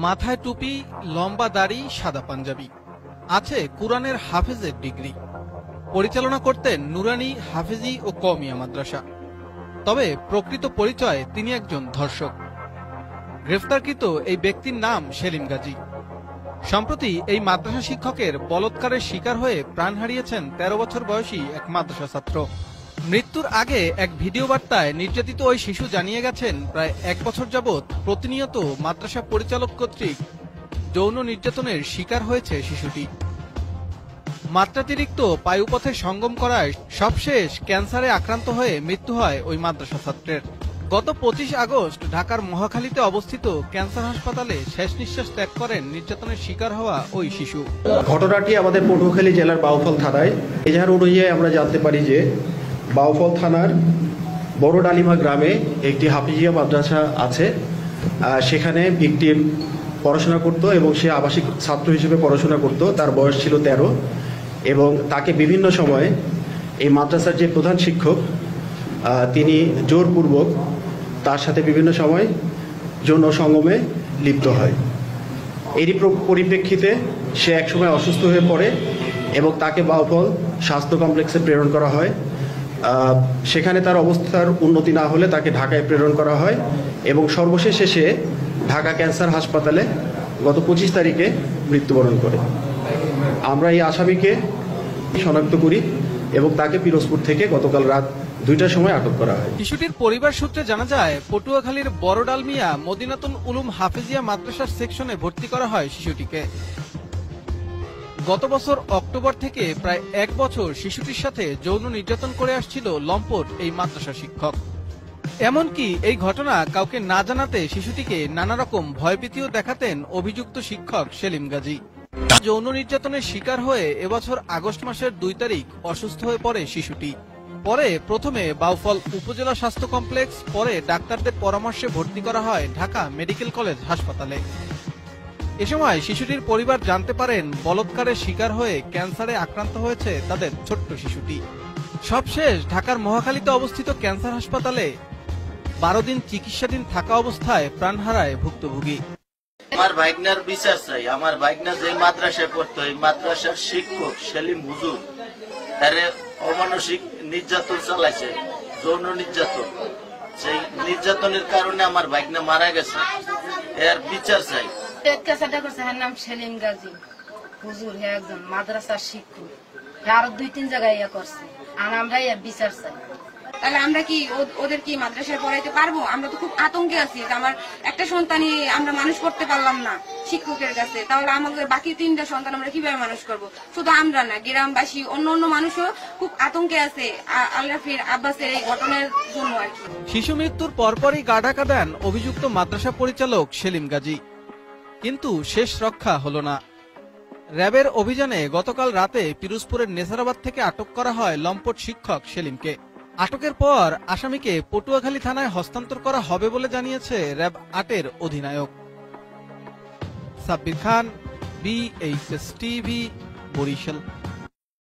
মাথায় টুপি, লম্বা দাড়ি, সাদা পাঞ্জাবি, আছে কুরআনের হাফেজের ডিগ্রি। পরিচালনা করতেন নুরানি, হাফেজি ও কওমিয়া মাদ্রাসা। তবে প্রকৃত পরিচয় তিনি একজন ধর্ষক। গ্রেফতারকৃত এই ব্যক্তির নাম সেলিম গাজী। সম্প্রতি এই মাদ্রাসা শিক্ষকের বলৎকারের শিকার হয়ে প্রাণ হারিয়েছেন ১৩ বছর বয়সী এক মাদ্রাসা ছাত্র। মৃত্যুর আগে এক ভিডিও বার্তায় নির্যাতিত ওই শিশু জানিয়ে গেছেন, প্রায় ১ বছর যাবৎ প্রতিনিয়ত মাদ্রাসা পরিচালক কর্তৃক যৌন নির্যাতনের শিকার হয়েছে শিশুটি। মাত্রাতিরিক্ত বায়ুপথে সঙ্গম করায় সবশেষ ক্যান্সারে আক্রান্ত হয়ে মৃত্যু হয় ওই মাদ্রাসা ছাত্রের। গত ২৫ আগস্ট ঢাকার মহাখালীতে অবস্থিত ক্যান্সার হাসপাতালে শেষ নিঃশ্বাস ত্যাগ করেন নির্যাতনের শিকার হওয়া ওই শিশু। ঘটনাটি আমাদের পটুয়াখালী জেলার বাউফল থানায়। এজাহার অনুযায়ী আমরা জানতে পারি যে বাউফল থানার বড় ডালিমা গ্রামে একটি হাফিজিয়া মাদ্রাসা আছে। সেখানে ভিকটিম পড়াশোনা করত এবং সে আবাসিক ছাত্র হিসেবে পড়াশোনা করত। তার বয়স ছিল ১৩ এবং তাকে বিভিন্ন সময়ে এই মাদ্রাসার যে প্রধান শিক্ষক তিনি জোরপূর্বক তার সাথে বিভিন্ন সময় যৌন সঙ্গমে লিপ্ত হয়। এরই পরিপ্রেক্ষিতে সে একসময় অসুস্থ হয়ে পড়ে এবং তাকে বাউফল স্বাস্থ্য কমপ্লেক্সে প্রেরণ করা হয়। সেখানে তার অবস্থার উন্নতি না হলে তাকে ঢাকায় প্রেরণ করা হয় এবং সর্বশেষে সে ঢাকা ক্যান্সার হাসপাতালে গত ২৫ তারিখে মৃত্যুবরণ করে। আমরা এই আসামিকে শনাক্ত করি এবং তাকে পিরোজপুর থেকে গতকাল রাত ২টার সময় আটক করা হয়। শিশুটির পরিবার সূত্রে জানা যায়, পটুয়াখালীর বড় ডালমিয়া মদিনাতুল উলুম হাফেজিয়া মাদ্রাসার সেকশনে ভর্তি করা হয় শিশুটিকে। গত বছর অক্টোবর থেকে প্রায় ১ বছর শিশুটির সাথে যৌন নির্যাতন করে আসছিল লম্পট এই মাদ্রাসা শিক্ষক। এমনকি এই ঘটনা কাউকে না জানাতে শিশুটিকে নানা রকম ভয়ভীতিও দেখাতেন অভিযুক্ত শিক্ষক সেলিম গাজী। যৌন নির্যাতনের শিকার হয়ে এবছর আগস্ট মাসের ২ তারিখ অসুস্থ হয়ে পড়ে শিশুটি। পরে প্রথমে বাউফল উপজেলা স্বাস্থ্য কমপ্লেক্স, পরে ডাক্তারদের পরামর্শে ভর্তি করা হয় ঢাকা মেডিকেল কলেজ হাসপাতালে। এ সময় শিশুটির পরিবার জানতে পারেন বলৎকারের শিকার হয়ে ক্যান্সারে আক্রান্ত হয়েছে তাদের ছোট্ট শিশুটি। সবশেষ ঢাকার মহাখালীতে অবস্থিত ক্যান্সার হাসপাতালে ১২ দিন চিকিৎসাধীন থাকা অবস্থায় প্রাণ হারায় ভুক্তভোগী। আমার ভাইগনার বিচার চাই। আমার ভাইগনা যে মাদ্রাসায় পড়তো, এই মাদ্রাসার শিক্ষক সেলিম হুজুর তারে অমানসিক নির্যাতন চালাইছে, যৌন নির্যাতন। সেই নির্যাতনের কারণে আমার ভাইগনা মারা গেছে। এর বিচার চাই। নাম সেলিম গাজী হুজুর, হে একজন মাদ্রাসার শিক্ষক, আরো ২-৩ জায়গায় করছে। আর আমরা এর বিচার চাই। তাহলে আমরা কি ওদের কি মাদ্রাসায় পড়াইতে পারবো? আমরা তো খুব আতঙ্কে আছি। আমার একটা সন্তানই আমরা মানুষ করতে পারলাম না শিক্ষকের কাছে, তাহলে আমাদের বাকি ৩টা সন্তান আমরা কিভাবে মানুষ করব? শুধু আমরা না, গ্রামবাসী অন্য মানুষও খুব আতঙ্কে আছে আলরাফির আব্বাসের এই ঘটনার জন্য আর কি। শিশু মৃত্যুর পরপরই গা ঢাকা দেন অভিযুক্ত মাদ্রাসা পরিচালক সেলিম গাজী, কিন্তু শেষ রক্ষা হলো না। র্যাবের অভিযানে গতকাল রাতে পিরোজপুরের নেসারাবাদ থেকে আটক করা হয় লম্পট শিক্ষক সেলিমকে। আটকের পর আসামিকে পটুয়াখালী থানায় হস্তান্তর করা হবে বলে জানিয়েছে র্যাব ৮-এর অধিনায়ক। সাব্বির খান, BHS TV, বরিশাল।